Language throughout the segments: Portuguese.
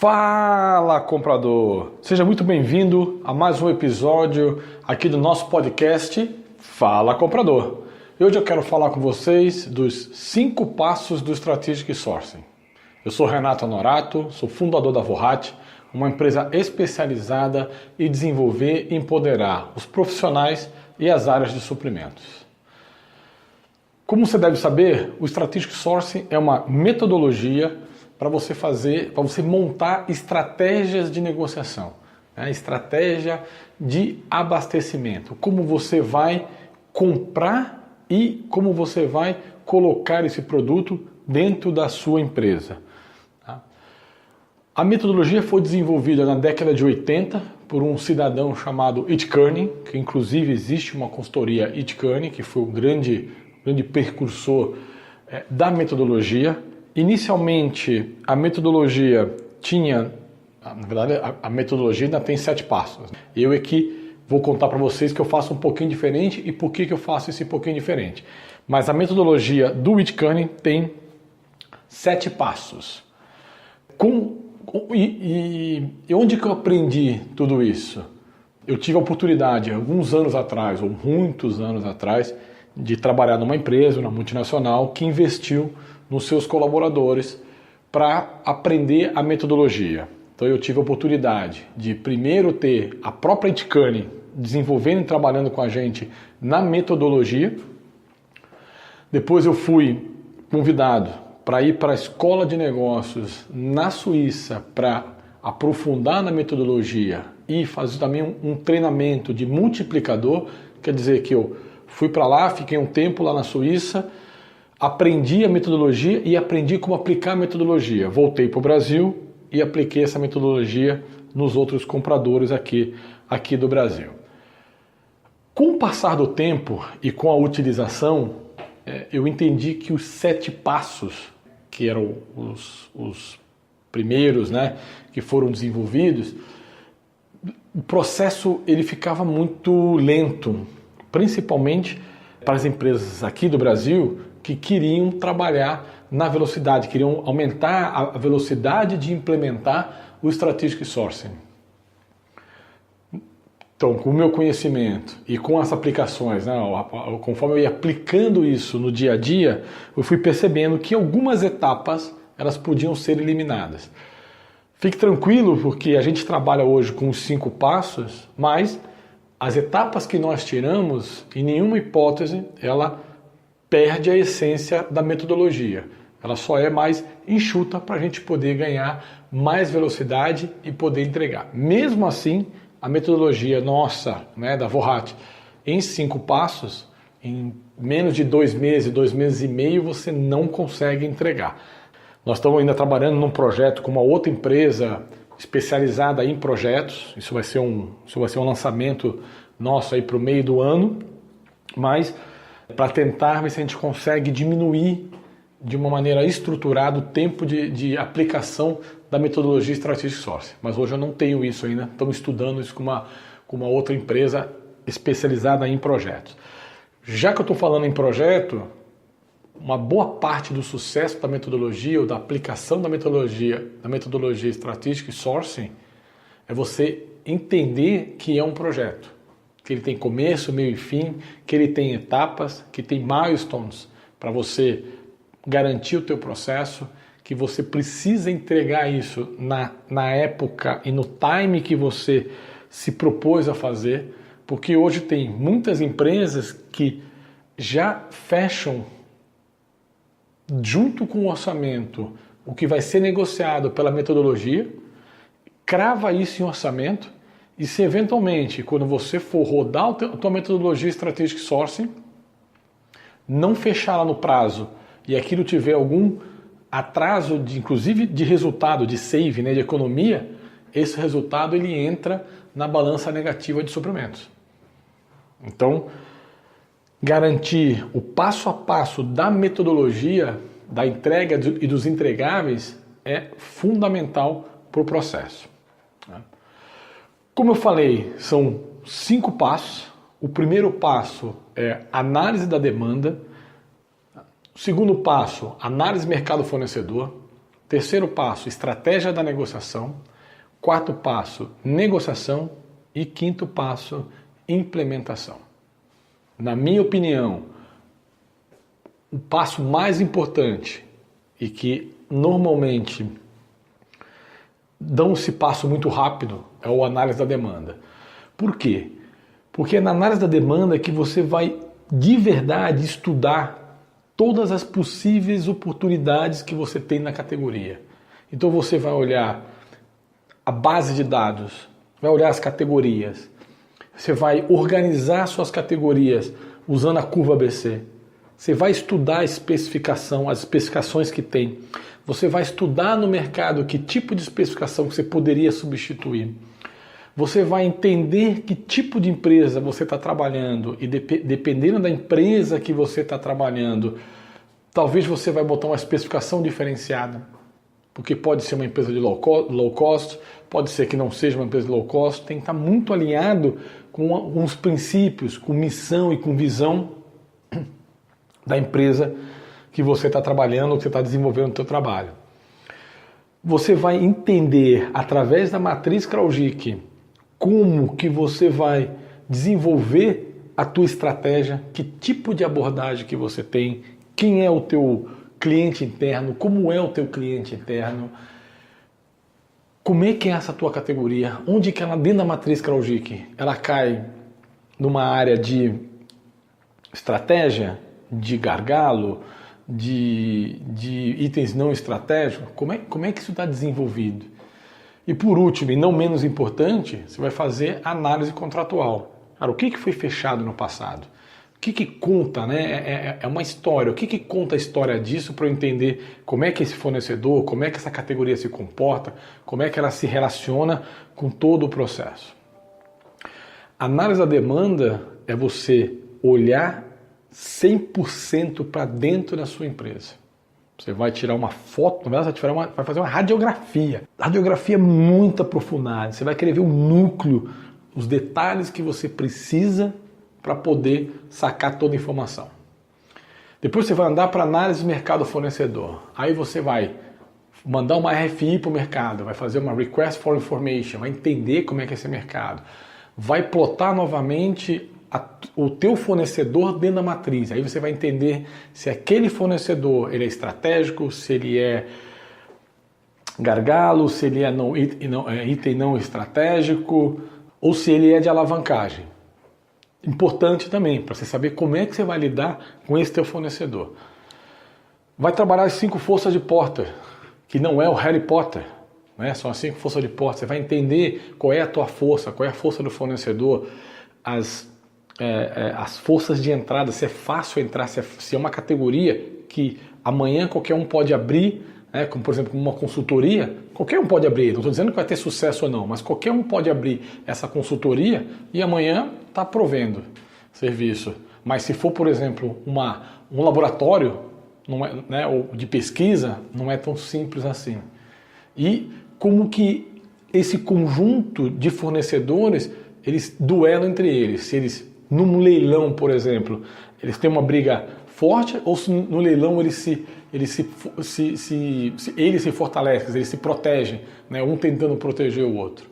Fala, comprador! Seja muito bem-vindo a mais um episódio aqui do nosso podcast Fala, Comprador. E hoje eu quero falar com vocês dos 5 passos do Strategic Sourcing. Eu sou Renato Honorato, sou fundador da Vorrat, uma empresa especializada em desenvolver e empoderar os profissionais e as áreas de suprimentos. Como você deve saber, o Strategic Sourcing é uma metodologia para você montar estratégias de negociação, né? Estratégia de abastecimento, como você vai comprar e como você vai colocar esse produto dentro da sua empresa. Tá? A metodologia foi desenvolvida na década de 80 por um cidadão chamado It Kearney, que inclusive existe uma consultoria It Kearney, que foi o grande precursor da metodologia. Inicialmente, a metodologia na verdade, a metodologia ainda tem 7 passos. Eu aqui vou contar para vocês que eu faço um pouquinho diferente e por que eu faço esse pouquinho diferente. Mas a metodologia do It Kearney tem 7 passos. E onde que eu aprendi tudo isso? Eu tive a oportunidade, alguns anos atrás, ou muitos anos atrás, de trabalhar numa empresa, uma multinacional, que investiu nos seus colaboradores para aprender a metodologia. Então eu tive a oportunidade de primeiro ter a própria It Kearney desenvolvendo e trabalhando com a gente na metodologia. Depois eu fui convidado para ir para a escola de negócios na Suíça para aprofundar na metodologia e fazer também um treinamento de multiplicador. Quer dizer que eu fui para lá, fiquei um tempo lá na Suíça, aprendi a metodologia e aprendi como aplicar a metodologia. Voltei para o Brasil e apliquei essa metodologia nos outros compradores aqui do Brasil. Com o passar do tempo e com a utilização, eu entendi que os 7 passos, que eram os primeiros, né, que foram desenvolvidos, o processo ele ficava muito lento, principalmente para as empresas aqui do Brasil que queriam trabalhar na velocidade, queriam aumentar a velocidade de implementar o Strategic Sourcing. Então, com o meu conhecimento e com as aplicações, né, conforme eu ia aplicando isso no dia a dia, eu fui percebendo que algumas etapas elas podiam ser eliminadas. Fique tranquilo, porque a gente trabalha hoje com os 5 passos, mas as etapas que nós tiramos, em nenhuma hipótese, ela perde a essência da metodologia. Ela só é mais enxuta para a gente poder ganhar mais velocidade e poder entregar. Mesmo assim, a metodologia nossa, né, da Vorrat, em 5 passos, em menos de 2 meses, 2 meses e meio, você não consegue entregar. Nós estamos ainda trabalhando num projeto com uma outra empresa especializada em projetos. Isso vai ser um lançamento nosso aí para o meio do ano, mas para tentar ver se a gente consegue diminuir de uma maneira estruturada o tempo de aplicação da metodologia Strategic Sourcing. Mas hoje eu não tenho isso ainda, estamos estudando isso com uma outra empresa especializada em projetos. Já que eu estou falando em projeto, uma boa parte do sucesso da metodologia ou da aplicação da metodologia Strategic Sourcing é você entender que é um projeto, que ele tem começo, meio e fim, que ele tem etapas, que tem milestones para você garantir o teu processo, que você precisa entregar isso na época e no time que você se propôs a fazer, porque hoje tem muitas empresas que já fecham junto com o orçamento o que vai ser negociado pela metodologia, crava isso em orçamento, e se eventualmente, quando você for rodar a tua metodologia Strategic Sourcing, não fechar lá no prazo e aquilo tiver algum atraso, inclusive de resultado, de save, né, de economia, esse resultado ele entra na balança negativa de suprimentos. Então, garantir o passo a passo da metodologia, da entrega e dos entregáveis é fundamental para o processo. Como eu falei, são 5 passos. O primeiro passo é análise da demanda. O segundo passo, análise mercado fornecedor. Terceiro passo, estratégia da negociação. Quarto passo, negociação. E quinto passo, implementação. Na minha opinião, o passo mais importante e que normalmente dão esse passo muito rápido é o análise da demanda. Por quê? Porque é na análise da demanda que você vai de verdade estudar todas as possíveis oportunidades que você tem na categoria. Então você vai olhar a base de dados, vai olhar as categorias, você vai organizar suas categorias usando a curva ABC, você vai estudar a especificação, as especificações que tem, você vai estudar no mercado que tipo de especificação você poderia substituir, você vai entender que tipo de empresa você está trabalhando e dependendo da empresa que você está trabalhando, talvez você vai botar uma especificação diferenciada, porque pode ser uma empresa de low cost, pode ser que não seja uma empresa de low cost, tem que estar muito alinhado com os princípios, com missão e com visão da empresa que você está trabalhando, que você está desenvolvendo no seu trabalho. Você vai entender através da matriz Kraujik como que você vai desenvolver a tua estratégia, que tipo de abordagem que você tem, quem é o teu cliente interno, como é o teu cliente interno, como é que é essa tua categoria, onde que ela, dentro da matriz Kraujik, ela cai numa área de estratégia, de gargalo, de itens não estratégicos, como é que isso está desenvolvido? E por último, e não menos importante, você vai fazer análise contratual. Cara, o que foi fechado no passado? O que conta, né? É uma história. O que conta a história disso para eu entender como é que esse fornecedor, como é que essa categoria se comporta, como é que ela se relaciona com todo o processo. Análise da demanda é você olhar 100% para dentro da sua empresa. Você vai tirar uma foto, na verdade vai fazer uma radiografia. Radiografia muito aprofundada. Você vai querer ver o núcleo, os detalhes que você precisa para poder sacar toda a informação. Depois você vai andar para análise de mercado fornecedor. Aí você vai mandar uma RFI para o mercado, vai fazer uma Request for Information, vai entender como é que é esse mercado. Vai plotar novamente o teu fornecedor dentro da matriz. Aí você vai entender se aquele fornecedor ele é estratégico, se ele é gargalo, se ele é item não estratégico, ou se ele é de alavancagem. Importante também, para você saber como é que você vai lidar com esse teu fornecedor. Vai trabalhar as 5 forças de Porter, que não é o Harry Potter, né? São as 5 forças de Porter. Você vai entender qual é a tua força, qual é a força do fornecedor, as forças de entrada, se é fácil entrar, se é uma categoria que amanhã qualquer um pode abrir, né? Como por exemplo uma consultoria, qualquer um pode abrir, não estou dizendo que vai ter sucesso ou não, mas qualquer um pode abrir essa consultoria e amanhã está provendo serviço. Mas se for, por exemplo, um laboratório não é, né, ou de pesquisa, não é tão simples assim. E como que esse conjunto de fornecedores, eles duelam entre eles, se eles num leilão, por exemplo, eles têm uma briga forte ou se no leilão eles se fortalecem, eles se protegem, né? Um tentando proteger o outro.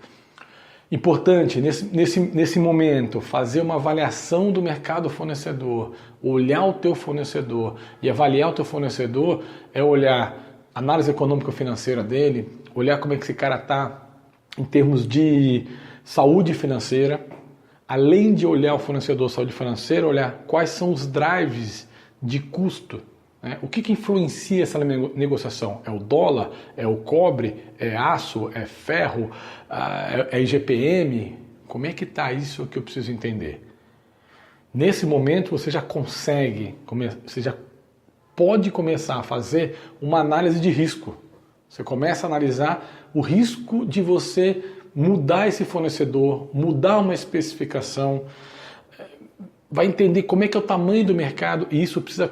Importante, nesse momento, fazer uma avaliação do mercado fornecedor, olhar o teu fornecedor. E avaliar o teu fornecedor é olhar a análise econômico-financeira dele, olhar como é que esse cara está em termos de saúde financeira, além de olhar o fornecedor saúde financeira, olhar quais são os drives de custo, né? O que influencia essa negociação? É o dólar? É o cobre? É aço? É ferro? É IGPM? Como é que está isso que eu preciso entender? Nesse momento você já consegue, você já pode começar a fazer uma análise de risco. Você começa a analisar o risco de você mudar esse fornecedor, mudar uma especificação, vai entender como é que é o tamanho do mercado e isso precisa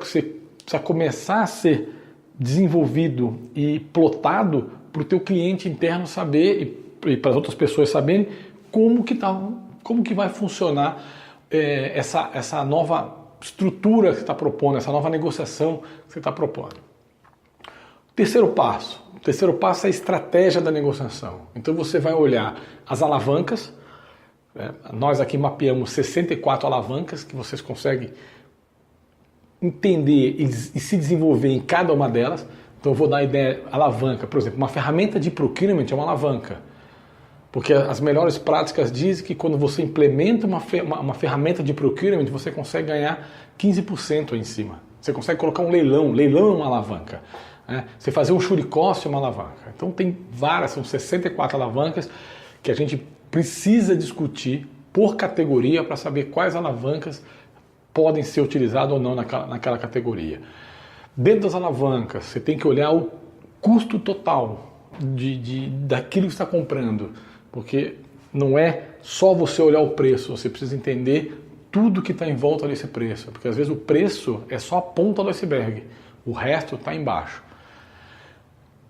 começar a ser desenvolvido e plotado para o teu cliente interno saber e para as outras pessoas saberem como que vai funcionar essa nova estrutura que você está propondo, essa nova negociação que você está propondo. Terceiro passo, O terceiro passo é a estratégia da negociação. Então você vai olhar as alavancas. Nós aqui mapeamos 64 alavancas que vocês conseguem entender e se desenvolver em cada uma delas. Então eu vou dar a ideia, alavanca, por exemplo, uma ferramenta de procurement é uma alavanca. Porque as melhores práticas dizem que quando você implementa uma ferramenta de procurement, você consegue ganhar 15% em cima. Você consegue colocar um leilão é uma alavanca. Você fazer um shuri cost é uma alavanca. Então tem várias, são 64 alavancas que a gente precisa discutir por categoria para saber quais alavancas podem ser utilizadas ou não naquela categoria. Dentro das alavancas, você tem que olhar o custo total daquilo que você está comprando, porque não é só você olhar o preço, você precisa entender tudo que está em volta desse preço, porque às vezes o preço é só a ponta do iceberg, o resto está embaixo.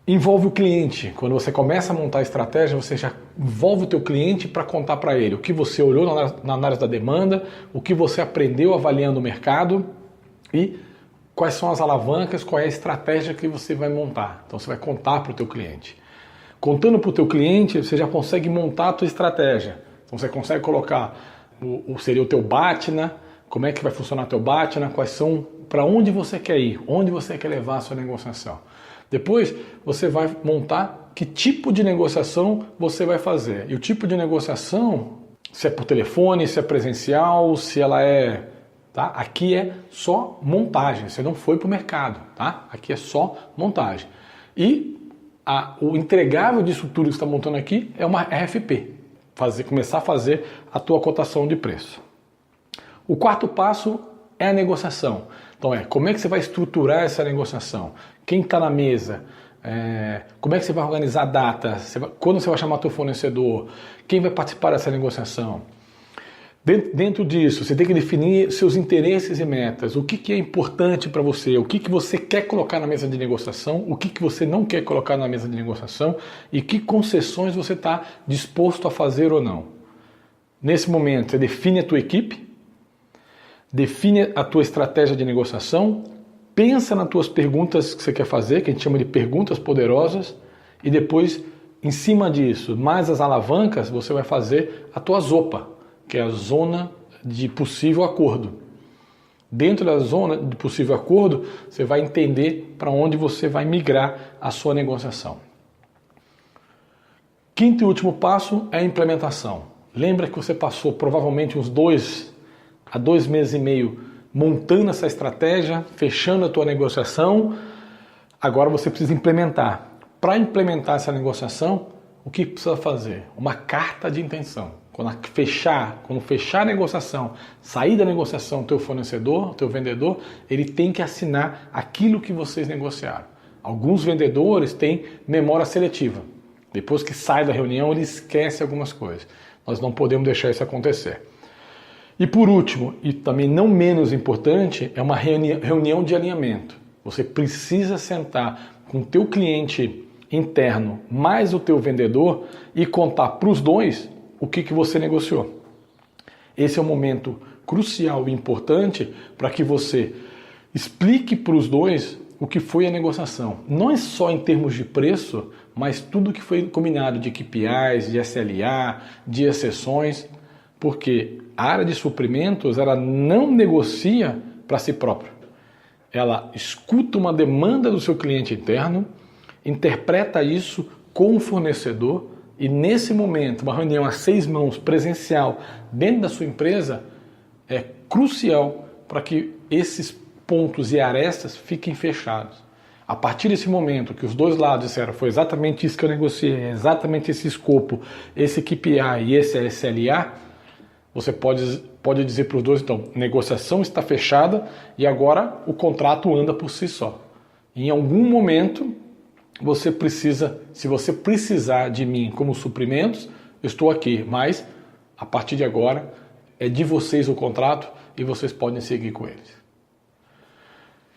Envolve o cliente. Quando você começa a montar a estratégia, você já envolve o teu cliente para contar para ele o que você olhou na análise da demanda, o que você aprendeu avaliando o mercado e quais são as alavancas, qual é a estratégia que você vai montar. Então você vai contar para o teu cliente. Contando para o teu cliente, você já consegue montar a tua estratégia. Então você consegue colocar seria o teu BATNA, como é que vai funcionar o teu BATNA, quais são, para onde você quer ir, onde você quer levar a sua negociação. Depois você vai montar que tipo de negociação você vai fazer. E o tipo de negociação, se é por telefone, se é presencial, se ela é... Tá? Aqui é só montagem, você não foi para o mercado. Tá? Aqui é só montagem. E o entregável disso tudo que você está montando aqui é uma RFP. Começar a fazer a tua cotação de preço. O quarto passo é a negociação. Então como é que você vai estruturar essa negociação? Quem está na mesa? Como é que você vai organizar a data? Quando você vai chamar teu fornecedor? Quem vai participar dessa negociação? Dentro disso, você tem que definir seus interesses e metas. O que é importante para você? O que você quer colocar na mesa de negociação? O que você não quer colocar na mesa de negociação? E que concessões você está disposto a fazer ou não? Nesse momento, você define a tua equipe, define a tua estratégia de negociação, pensa nas tuas perguntas que você quer fazer, que a gente chama de perguntas poderosas, e depois, em cima disso, mais as alavancas, você vai fazer a tua ZOPA, que é a zona de possível acordo. Dentro da zona de possível acordo, você vai entender para onde você vai migrar a sua negociação. Quinto e último passo é a implementação. Lembra que você passou provavelmente uns 2 a 2 meses e meio montando essa estratégia, fechando a tua negociação. Agora você precisa implementar. Para implementar essa negociação, o que precisa fazer? Uma carta de intenção. Quando fechar a negociação, sair da negociação, teu fornecedor, teu vendedor, ele tem que assinar aquilo que vocês negociaram. Alguns vendedores têm memória seletiva. Depois que sai da reunião, ele esquece algumas coisas. Nós não podemos deixar isso acontecer. E por último, e também não menos importante, é uma reunião de alinhamento. Você precisa sentar com o teu cliente interno mais o teu vendedor e contar para os dois o que você negociou. Esse é um momento crucial e importante para que você explique para os dois o que foi a negociação. Não é só em termos de preço, mas tudo que foi combinado de KPIs, de SLA, de exceções, porque a área de suprimentos ela não negocia para si própria. Ela escuta uma demanda do seu cliente interno, interpreta isso com o fornecedor e nesse momento, uma reunião a 6 mãos presencial dentro da sua empresa é crucial para que esses pontos e arestas fiquem fechados. A partir desse momento que os dois lados disseram foi exatamente isso que eu negociei, exatamente esse escopo, esse KPI e esse SLA, você pode dizer para os dois, então, negociação está fechada e agora o contrato anda por si só. Em algum momento, você precisa, se você precisar de mim como suprimentos, eu estou aqui, mas a partir de agora é de vocês o contrato e vocês podem seguir com eles.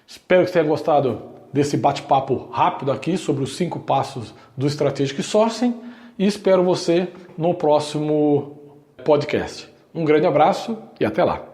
Espero que você tenha gostado desse bate-papo rápido aqui sobre os 5 passos do Strategic Sourcing e espero você no próximo podcast. Um grande abraço e até lá!